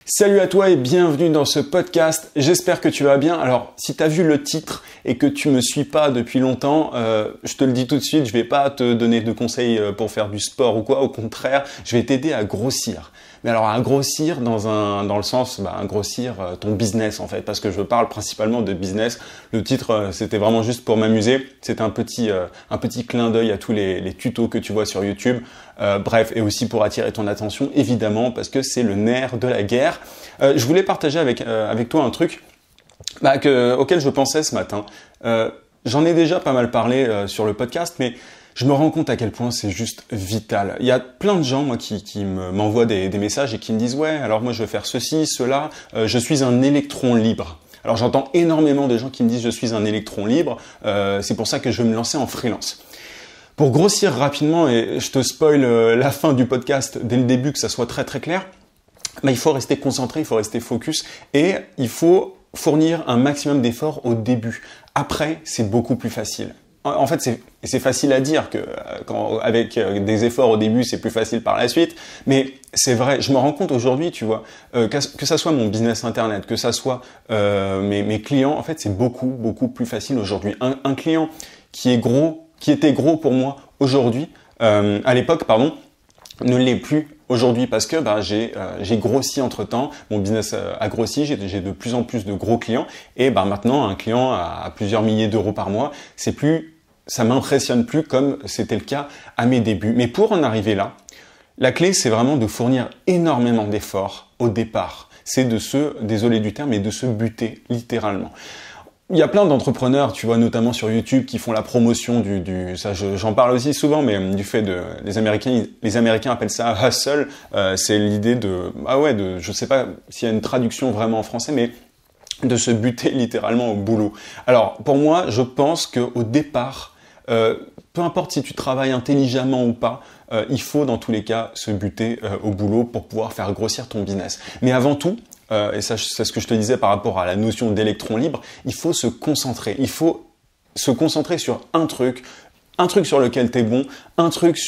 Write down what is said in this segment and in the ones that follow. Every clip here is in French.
Salut à toi et bienvenue dans ce podcast, j'espère que tu vas bien. Alors si tu as vu le titre et que tu me suis pas depuis longtemps, je te le dis tout de suite, je vais pas te donner de conseils pour faire du sport ou quoi, au contraire, je vais t'aider à grossir. Mais alors à grossir dans le sens, grossir ton business en fait, parce que je parle principalement de business. Le titre c'était vraiment juste pour m'amuser, c'était un petit clin d'œil à tous les tutos que tu vois sur YouTube. Bref, et aussi pour attirer ton attention évidemment, parce que c'est le nerf de la guerre. Je voulais partager avec toi un truc auquel je pensais ce matin. J'en ai déjà pas mal parlé sur le podcast, mais je me rends compte à quel point c'est juste vital. Il y a plein de gens moi qui m'envoient des messages et qui me disent « Ouais, alors moi je veux faire ceci, cela, je suis un électron libre ». Alors j'entends énormément de gens qui me disent « Je suis un électron libre, c'est pour ça que je veux me lancer en freelance ». Pour grossir rapidement, et je te spoil la fin du podcast dès le début, que ça soit très très clair, il faut rester concentré, il faut rester focus et il faut fournir un maximum d'efforts au début. Après, c'est beaucoup plus facile. En fait, c'est facile à dire que avec des efforts au début, c'est plus facile par la suite. Mais c'est vrai, je me rends compte aujourd'hui, tu vois, que ça soit mon business internet, que ça soit mes clients, en fait, c'est beaucoup plus facile aujourd'hui. Un client qui était gros pour moi aujourd'hui, à l'époque, ne l'est plus aujourd'hui parce que j'ai grossi entre-temps, mon business a grossi, j'ai de plus en plus de gros clients et maintenant un client à plusieurs milliers d'euros par mois, ça m'impressionne plus comme c'était le cas à mes débuts. Mais pour en arriver là, la clé c'est vraiment de fournir énormément d'efforts au départ. C'est désolé du terme, mais de se buter littéralement. Il y a plein d'entrepreneurs, tu vois, notamment sur YouTube, qui font la promotion j'en parle aussi souvent, mais du fait les Américains appellent ça hustle. C'est l'idée je sais pas s'il y a une traduction vraiment en français, mais de se buter littéralement au boulot. Alors, pour moi, je pense qu'au départ, peu importe si tu travailles intelligemment ou pas, il faut dans tous les cas se buter au boulot pour pouvoir faire grossir ton business. Mais avant tout, et ça c'est ce que je te disais par rapport à la notion d'électron libre, il faut se concentrer. Il faut se concentrer sur un truc sur lequel tu es bon, un truc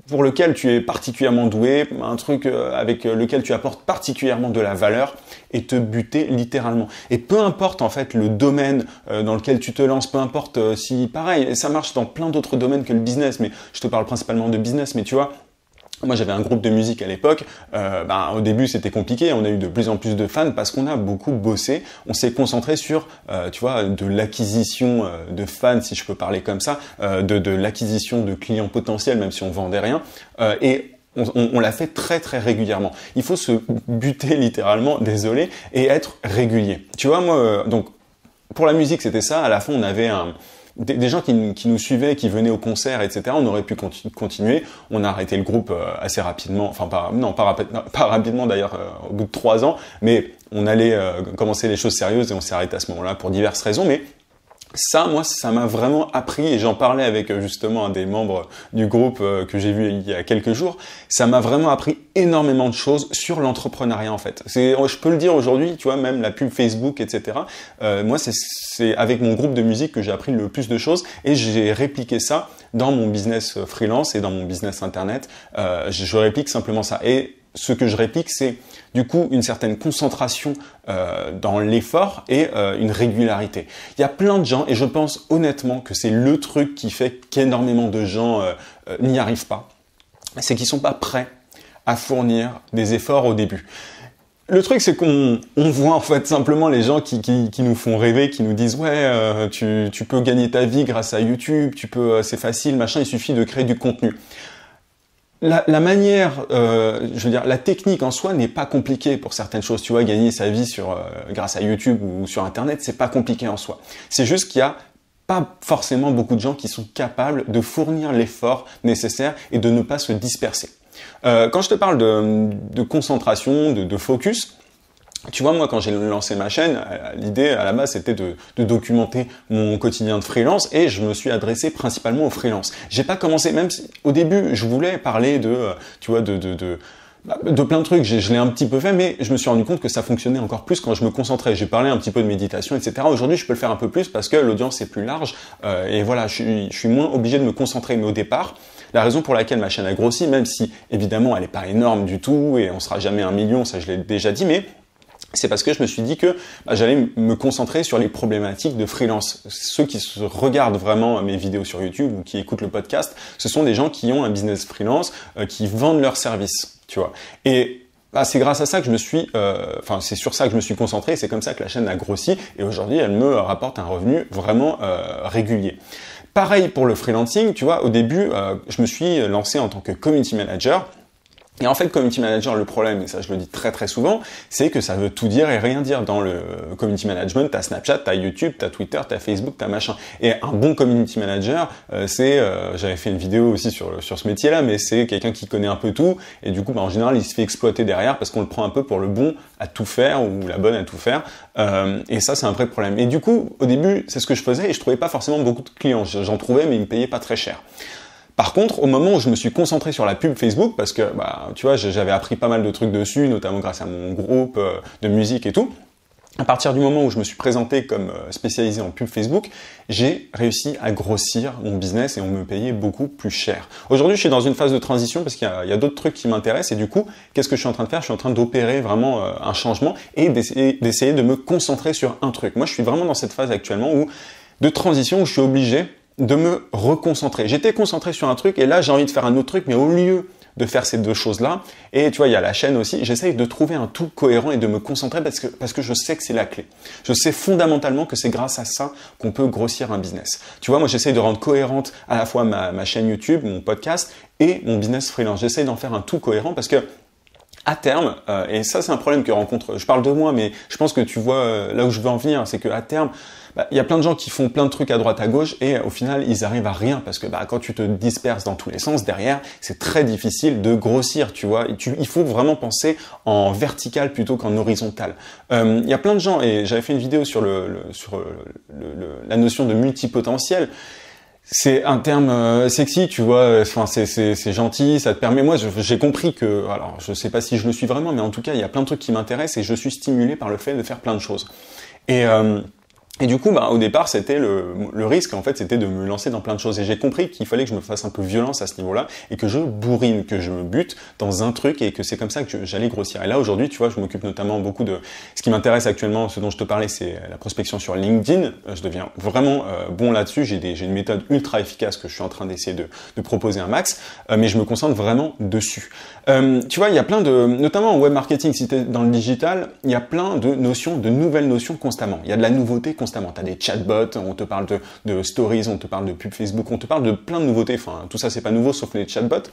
pour lequel tu es particulièrement doué, un truc avec lequel tu apportes particulièrement de la valeur et te buter littéralement. Et peu importe en fait le domaine dans lequel tu te lances, peu importe si pareil, ça marche dans plein d'autres domaines que le business, mais je te parle principalement de business, mais tu vois, moi, j'avais un groupe de musique à l'époque. Au début, c'était compliqué. On a eu de plus en plus de fans parce qu'on a beaucoup bossé. On s'est concentré sur, de l'acquisition de fans, si je peux parler comme ça, de l'acquisition de clients potentiels, même si on vendait rien. Et on l'a fait très très régulièrement. Il faut se buter littéralement, désolé, et être régulier. Tu vois, moi, donc pour la musique, c'était ça. À la fin, on avait des gens qui nous suivaient, qui venaient au concert, etc. On aurait pu continuer. On a arrêté le groupe assez rapidement. Enfin, pas rapidement d'ailleurs, au bout de 3 ans. Mais on allait commencer les choses sérieuses et on s'est arrêté à ce moment-là pour diverses raisons. Mais ça, moi, ça m'a vraiment appris, et j'en parlais avec justement un des membres du groupe que j'ai vu il y a quelques jours, ça m'a vraiment appris énormément de choses sur l'entrepreneuriat en fait. Je peux le dire aujourd'hui, tu vois, même la pub Facebook, etc. Moi, c'est avec mon groupe de musique que j'ai appris le plus de choses et j'ai répliqué ça dans mon business freelance et dans mon business internet. Je réplique simplement ça. Et ce que je réplique, c'est du coup une certaine concentration dans l'effort et une régularité. Il y a plein de gens, et je pense honnêtement que c'est le truc qui fait qu'énormément de gens n'y arrivent pas, c'est qu'ils sont pas prêts à fournir des efforts au début. Le truc, c'est qu'on voit en fait simplement les gens qui nous font rêver, qui nous disent ouais, tu peux gagner ta vie grâce à YouTube, c'est facile, machin, il suffit de créer du contenu. La manière, la technique en soi n'est pas compliquée pour certaines choses. Tu vois, gagner sa vie grâce à YouTube ou sur Internet, c'est pas compliqué en soi. C'est juste qu'il y a pas forcément beaucoup de gens qui sont capables de fournir l'effort nécessaire et de ne pas se disperser. Quand je te parle de concentration, de focus, tu vois, moi, quand j'ai lancé ma chaîne, l'idée à la base, c'était de documenter mon quotidien de freelance et je me suis adressé principalement aux freelance. J'ai pas commencé, même si au début, je voulais parler de plein de trucs. Je l'ai un petit peu fait, mais je me suis rendu compte que ça fonctionnait encore plus quand je me concentrais. J'ai parlé un petit peu de méditation, etc. Aujourd'hui, je peux le faire un peu plus parce que l'audience est plus large et voilà, je suis moins obligé de me concentrer. Mais au départ, La raison pour laquelle ma chaîne a grossi, même si évidemment elle n'est pas énorme du tout et on sera jamais 1 million, ça je l'ai déjà dit, mais c'est parce que je me suis dit que j'allais me concentrer sur les problématiques de freelance. Ceux qui regardent vraiment mes vidéos sur YouTube ou qui écoutent le podcast, ce sont des gens qui ont un business freelance, qui vendent leurs services, tu vois. Et c'est grâce à ça que je me suis, c'est sur ça que je me suis concentré, et c'est comme ça que la chaîne a grossi, et aujourd'hui elle me rapporte un revenu vraiment régulier. Pareil pour le freelancing, tu vois, au début je me suis lancé en tant que community manager. Et en fait, community manager, le problème, et ça je le dis très très souvent, c'est que ça veut tout dire et rien dire. Dans le community management, t'as Snapchat, t'as YouTube, t'as Twitter, t'as Facebook, t'as machin. Et un bon community manager, j'avais fait une vidéo aussi sur ce métier-là, mais c'est quelqu'un qui connaît un peu tout, et du coup, en général, il se fait exploiter derrière parce qu'on le prend un peu pour le bon à tout faire, ou la bonne à tout faire. Et ça, c'est un vrai problème. Et du coup, au début, c'est ce que je faisais, et je trouvais pas forcément beaucoup de clients. J'en trouvais, mais ils me payaient pas très cher. Par contre, au moment où je me suis concentré sur la pub Facebook, parce que, tu vois, j'avais appris pas mal de trucs dessus, notamment grâce à mon groupe de musique et tout, à partir du moment où je me suis présenté comme spécialisé en pub Facebook, j'ai réussi à grossir mon business et on me payait beaucoup plus cher. Aujourd'hui, je suis dans une phase de transition parce qu'il y a d'autres trucs qui m'intéressent et du coup, qu'est-ce que je suis en train de faire? Je suis en train d'opérer vraiment un changement et d'essayer de me concentrer sur un truc. Moi, je suis vraiment dans cette phase actuellement de transition où je suis obligé de me reconcentrer. J'étais concentré sur un truc et là j'ai envie de faire un autre truc, mais au lieu de faire ces deux choses-là, et tu vois, il y a la chaîne aussi, j'essaye de trouver un tout cohérent et de me concentrer parce que je sais que c'est la clé. Je sais fondamentalement que c'est grâce à ça qu'on peut grossir un business. Tu vois, moi j'essaye de rendre cohérente à la fois ma chaîne YouTube, mon podcast et mon business freelance. J'essaye d'en faire un tout cohérent parce que à terme, et ça c'est un problème que rencontre, je parle de moi, mais je pense que tu vois là où je veux en venir, c'est qu'à terme, il y a plein de gens qui font plein de trucs à droite à gauche et au final ils arrivent à rien parce que quand tu te disperses dans tous les sens derrière, c'est très difficile de grossir, tu vois. Il faut vraiment penser en vertical plutôt qu'en horizontal. Il y a plein de gens, et j'avais fait une vidéo sur la notion de multipotentiel. C'est un terme sexy, tu vois, c'est gentil, ça te permet, moi j'ai compris que, alors je sais pas si je le suis vraiment, mais en tout cas il y a plein de trucs qui m'intéressent et je suis stimulé par le fait de faire plein de choses. Et du coup, au départ, c'était le risque, en fait, c'était de me lancer dans plein de choses. Et j'ai compris qu'il fallait que je me fasse un peu violence à ce niveau-là et que je bourrine, que je me bute dans un truc et que c'est comme ça que j'allais grossir. Et là, aujourd'hui, tu vois, je m'occupe notamment beaucoup de... Ce qui m'intéresse actuellement, ce dont je te parlais, c'est la prospection sur LinkedIn. Je deviens vraiment bon là-dessus. J'ai une méthode ultra efficace que je suis en train d'essayer de proposer un max, mais je me concentre vraiment dessus. Tu vois, il y a plein de... Notamment en web marketing, si tu es dans le digital, il y a plein de notions, de nouvelles notions constamment. Il y a de la nouveauté constamment. Tu as des chatbots, on te parle de stories, on te parle de pub Facebook, on te parle de plein de nouveautés. Enfin, tout ça, c'est pas nouveau, sauf les chatbots.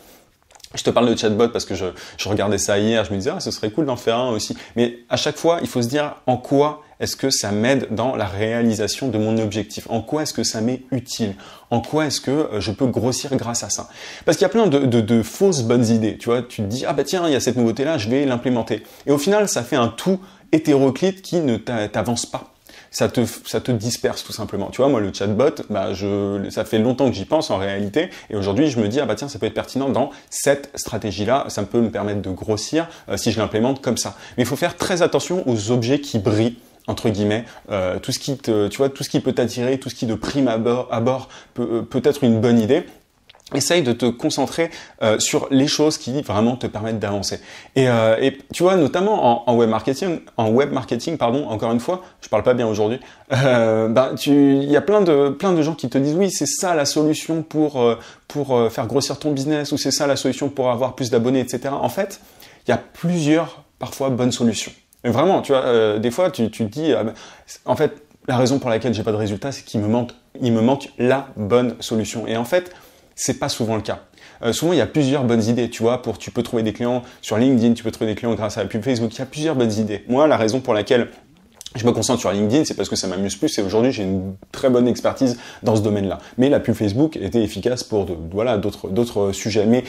Je te parle de chatbot parce que je regardais ça hier, je me disais, ce serait cool d'en faire un aussi. Mais à chaque fois, il faut se dire en quoi est-ce que ça m'aide dans la réalisation de mon objectif? En quoi est-ce que ça m'est utile? En quoi est-ce que je peux grossir grâce à ça? Parce qu'il y a plein de fausses bonnes idées. Tu vois, tu te dis, tiens, il y a cette nouveauté-là, je vais l'implémenter. Et au final, ça fait un tout hétéroclite qui ne t'avance pas. Ça te disperse tout simplement. Tu vois, moi, le chatbot, ça fait longtemps que j'y pense en réalité. Et aujourd'hui, je me dis, tiens, ça peut être pertinent dans cette stratégie-là. Ça peut me permettre de grossir si je l'implémente comme ça. Mais il faut faire très attention aux objets qui brillent, entre guillemets, tout ce qui peut t'attirer, tout ce qui de prime abord peut être une bonne idée. Essaye de te concentrer sur les choses qui vraiment te permettent d'avancer. Et tu vois, notamment en web marketing, encore une fois, je parle pas bien aujourd'hui. Il y a plein de gens qui te disent oui, c'est ça la solution pour faire grossir ton business, ou c'est ça la solution pour avoir plus d'abonnés, etc. En fait, il y a plusieurs parfois bonnes solutions. Mais vraiment, tu vois, des fois tu te dis en fait, la raison pour laquelle j'ai pas de résultat, c'est qu'il me manque la bonne solution. Et en fait, c'est pas souvent le cas. Souvent, il y a plusieurs bonnes idées, tu vois, tu peux trouver des clients sur LinkedIn, tu peux trouver des clients grâce à la pub Facebook, il y a plusieurs bonnes idées. Moi, la raison pour laquelle je me concentre sur LinkedIn, c'est parce que ça m'amuse plus et aujourd'hui, j'ai une très bonne expertise dans ce domaine-là. Mais la pub Facebook était efficace pour d'autres sujets. Mais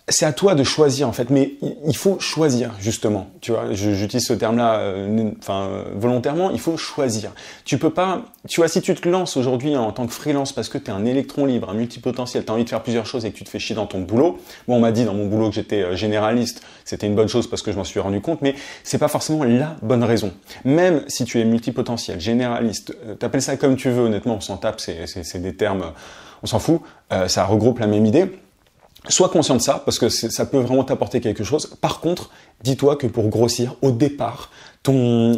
c'est à toi de choisir en fait, mais il faut choisir justement, tu vois, j'utilise ce terme-là volontairement, il faut choisir. Tu peux pas, tu vois, si tu te lances aujourd'hui en tant que freelance parce que tu es un électron libre, un multipotentiel, tu as envie de faire plusieurs choses et que tu te fais chier dans ton boulot, moi on m'a dit dans mon boulot que j'étais généraliste, c'était une bonne chose parce que je m'en suis rendu compte, mais c'est pas forcément la bonne raison. Même si tu es multipotentiel, généraliste, t'appelles ça comme tu veux, honnêtement on s'en tape, c'est des termes, on s'en fout, ça regroupe la même idée. Sois conscient de ça, parce que ça peut vraiment t'apporter quelque chose. Par contre, dis-toi que pour grossir, au départ, ton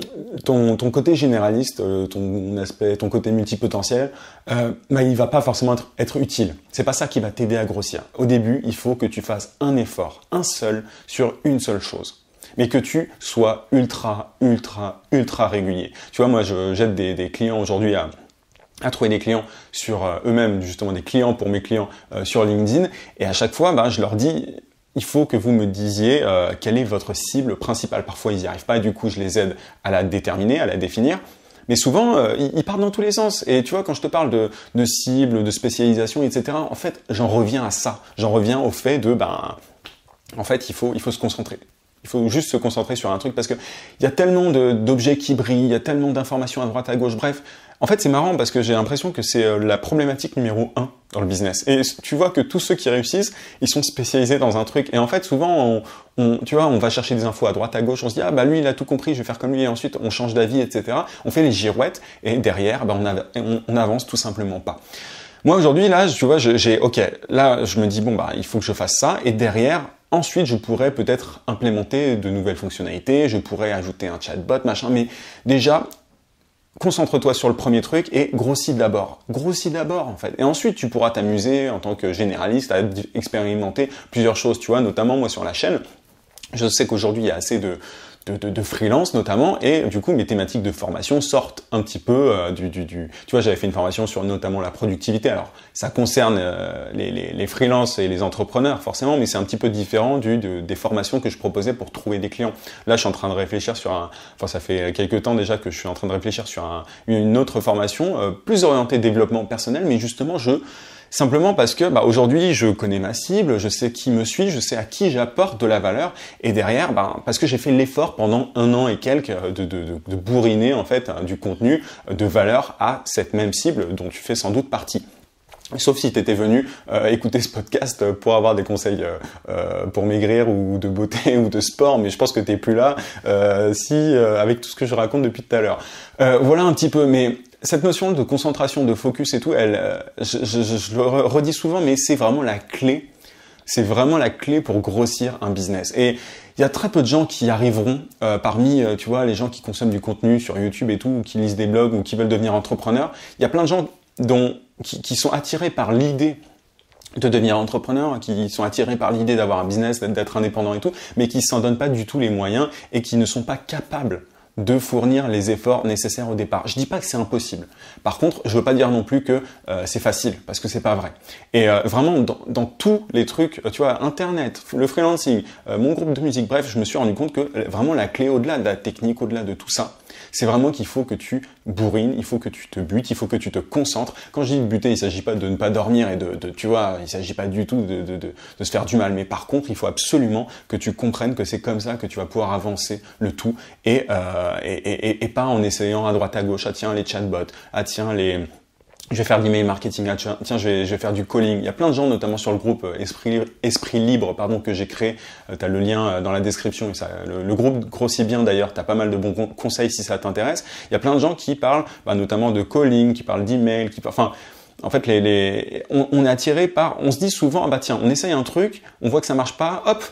côté généraliste, ton côté multipotentiel, il va pas forcément être utile. C'est pas ça qui va t'aider à grossir. Au début, il faut que tu fasses un effort, un seul, sur une seule chose. Mais que tu sois ultra régulier. Tu vois, moi, j'aide des clients aujourd'hui à trouver des clients sur eux-mêmes, justement des clients pour mes clients sur LinkedIn. Et à chaque fois, je leur dis, il faut que vous me disiez quelle est votre cible principale. Parfois, ils n'y arrivent pas, du coup, je les aide à la déterminer, à la définir. Mais souvent, ils partent dans tous les sens. Et tu vois, quand je te parle de cible, de spécialisation, etc., en fait, j'en reviens à ça. J'en reviens au fait de, en fait, il faut se concentrer. Il faut juste se concentrer sur un truc parce que il y a tellement d'objets qui brillent, il y a tellement d'informations à droite, à gauche, bref. En fait, c'est marrant parce que j'ai l'impression que c'est la problématique numéro 1 dans le business. Et tu vois que tous ceux qui réussissent, ils sont spécialisés dans un truc. Et en fait, souvent, tu vois, on va chercher des infos à droite, à gauche, on se dit, lui, il a tout compris, je vais faire comme lui, et ensuite, on change d'avis, etc. On fait les girouettes, et derrière, on avance tout simplement pas. Moi, aujourd'hui, là, tu vois, là, je me dis, il faut que je fasse ça, et derrière, ensuite, je pourrais peut-être implémenter de nouvelles fonctionnalités, je pourrais ajouter un chatbot, machin, mais déjà, concentre-toi sur le premier truc et grossis d'abord. Grossis d'abord, en fait. Et ensuite, tu pourras t'amuser en tant que généraliste à expérimenter plusieurs choses. Tu vois, notamment, moi, sur la chaîne, je sais qu'aujourd'hui, il y a assez de freelance notamment, et du coup mes thématiques de formation sortent un petit peu tu vois, j'avais fait une formation sur notamment la productivité. Alors ça concerne les freelances et les entrepreneurs forcément, mais c'est un petit peu différent des formations que je proposais pour trouver des clients. Là je suis en train de réfléchir sur ça fait quelques temps déjà que je suis en train de réfléchir sur une autre formation plus orientée développement personnel, mais justement simplement parce que aujourd'hui je connais ma cible, je sais qui me suit, je sais à qui j'apporte de la valeur, et derrière parce que j'ai fait l'effort pendant 1 an et quelques de bourriner en fait du contenu de valeur à cette même cible dont tu fais sans doute partie. Sauf si tu étais venu écouter ce podcast pour avoir des conseils pour maigrir ou de beauté ou de sport, mais je pense que t'es plus là avec tout ce que je raconte depuis tout à l'heure. Voilà un petit peu, mais cette notion de concentration, de focus et tout, je le redis souvent, mais c'est vraiment la clé. C'est vraiment la clé pour grossir un business. Et il y a très peu de gens qui arriveront parmi, tu vois, les gens qui consomment du contenu sur YouTube et tout, ou qui lisent des blogs, ou qui veulent devenir entrepreneurs. Il y a plein de gens qui sont attirés par l'idée de devenir entrepreneur, qui sont attirés par l'idée d'avoir un business, d'être indépendant et tout, mais qui s'en donnent pas du tout les moyens et qui ne sont pas capables de fournir les efforts nécessaires au départ. Je dis pas que c'est impossible. Par contre, je veux pas dire non plus que c'est facile, parce que c'est pas vrai. Et vraiment, dans tous les trucs, tu vois, Internet, le freelancing, mon groupe de musique, bref, je me suis rendu compte que vraiment la clé, au-delà de la technique, au-delà de tout ça, c'est vraiment qu'il faut que tu bourrines, il faut que tu te butes, il faut que tu te concentres. Quand je dis de buter, il s'agit pas de ne pas dormir et tu vois, il s'agit pas du tout de se faire du mal. Mais par contre, il faut absolument que tu comprennes que c'est comme ça que tu vas pouvoir avancer le tout et pas en essayant à droite à gauche, tiens les chatbots, tiens je vais faire de l'email marketing, tiens je vais faire du calling. Il y a plein de gens, notamment sur le groupe Esprit Libre, que j'ai créé. Tu as le lien dans la description. Le groupe grossit bien d'ailleurs. Tu as pas mal de bons conseils si ça t'intéresse. Il y a plein de gens qui parlent, notamment de calling, qui parlent d'email, en fait, on est attiré par, on se dit souvent, tiens, on essaye un truc, on voit que ça marche pas, hop,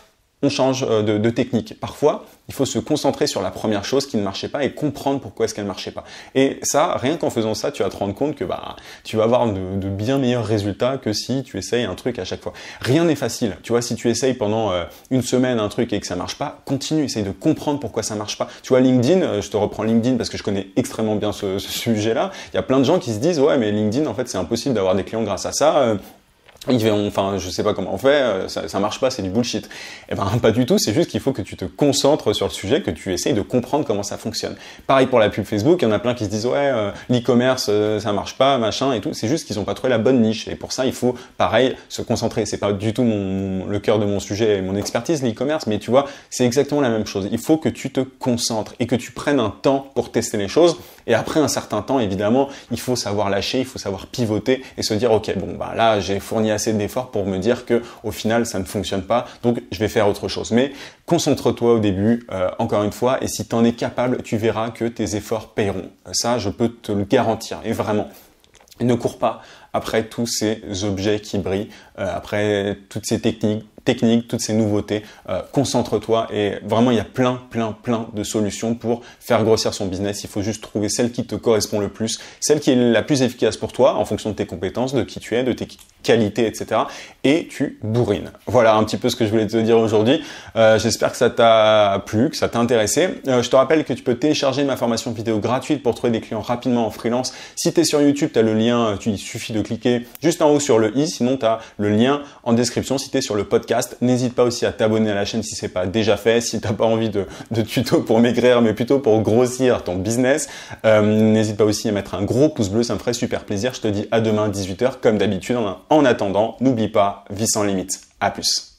on change de technique. Parfois, il faut se concentrer sur la première chose qui ne marchait pas et comprendre pourquoi est-ce qu'elle ne marchait pas. Et ça, rien qu'en faisant ça, tu vas te rendre compte que tu vas avoir de bien meilleurs résultats que si tu essayes un truc à chaque fois. Rien n'est facile. Tu vois, si tu essayes pendant une semaine un truc et que ça marche pas, continue, essaye de comprendre pourquoi ça marche pas. Tu vois, LinkedIn, je te reprends LinkedIn parce que je connais extrêmement bien ce sujet-là. Il y a plein de gens qui se disent, ouais, mais LinkedIn, en fait, c'est impossible d'avoir des clients grâce à ça. Je sais pas comment on fait, ça marche pas, c'est du bullshit. Pas du tout, c'est juste qu'il faut que tu te concentres sur le sujet, que tu essayes de comprendre comment ça fonctionne. Pareil pour la pub Facebook, il y en a plein qui se disent ouais, l'e-commerce ça marche pas, machin et tout. C'est juste qu'ils ont pas trouvé la bonne niche. Et pour ça, il faut pareil se concentrer. C'est pas du tout le cœur de mon sujet et mon expertise, l'e-commerce, mais tu vois, c'est exactement la même chose. Il faut que tu te concentres et que tu prennes un temps pour tester les choses. Et après un certain temps, évidemment, il faut savoir lâcher, il faut savoir pivoter et se dire ok, là j'ai fourni assez d'efforts pour me dire que au final ça ne fonctionne pas, donc je vais faire autre chose. Mais concentre-toi au début, encore une fois, et si tu en es capable, tu verras que tes efforts paieront. Ça, je peux te le garantir, et vraiment. Ne cours pas après tous ces objets qui brillent, après toutes ces techniques, toutes ces nouveautés. Concentre-toi et vraiment il y a plein de solutions pour faire grossir son business. Il faut juste trouver celle qui te correspond le plus, celle qui est la plus efficace pour toi en fonction de tes compétences, de qui tu es, de tes qualités, etc. Et tu bourrines. Voilà un petit peu ce que je voulais te dire aujourd'hui. J'espère que ça t'a plu, que ça t'a intéressé. Je te rappelle que tu peux télécharger ma formation vidéo gratuite pour trouver des clients rapidement en freelance. Si tu es sur YouTube, tu as le lien, il suffit de cliquer juste en haut sur le i, sinon tu as le lien en description si tu es sur le podcast. N'hésite pas aussi à t'abonner à la chaîne si c'est pas déjà fait, si t'as pas envie de tuto pour maigrir, mais plutôt pour grossir ton business. N'hésite pas aussi à mettre un gros pouce bleu, ça me ferait super plaisir. Je te dis à demain 18h comme d'habitude. En attendant, n'oublie pas, vie sans limite. À plus.